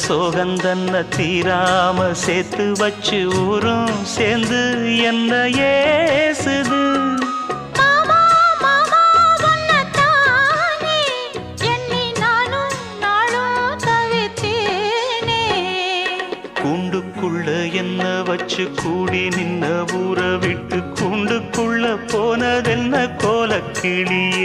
சோகந்தன்ன தீராம சேர்த்து வச்சு ஊரும் சேர்ந்து என்ன ஏசுது. மாமா மாமா உன்னத்தானே எண்ணி நானும் நாளும் தவித்தேனே. கூண்டுக்குள்ள என்ன வச்சு கூடி நின்ன ஊரை விட்டு கூண்டுக்குள்ள போனதென்ன கோலக்கிளியே.